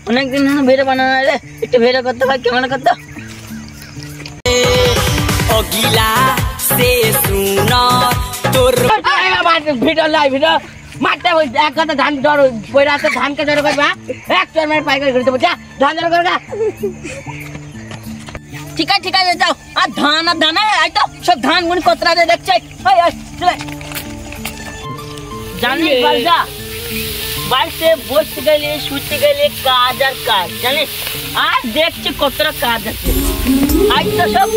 অনেক দিন ভিডিও বানানো রে, একটু ভিডিও করতে ভাই, কেমন করতে অগিলা সে শুনো তোর ভিডিও লাই ভিডিও মারতে এক কথা ধান ধর পয়রা আছে ধানকে জড়ো করবা এক চরমের পাইকারি করে দেবো, যা ধান জড়ো করবা। ঠিক আছে যাও। আর ধান আই তো সব ধান গুণ কতরা দেখছে চলে জানিস বালজা, বাড়িতে বসতে গেলে শুতে গেলে কাজ আর কাজ জানিস, আর দেখছি কতটা কাজ আছে আজ তো সব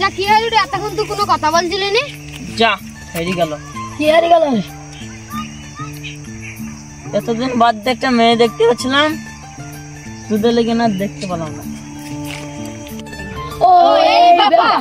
যা কি হলো রে, এতক্ষণ তুই কোনো কথা বলছিলি না? যা হেরিয়ে গেল। কি হারিয়ে গেল? এতদিন বাদ একটা মেয়ে দেখতে পাচ্ছিলাম, তোদের লেগে না দেখতে পেলাম না। ও এই ব্যাপার।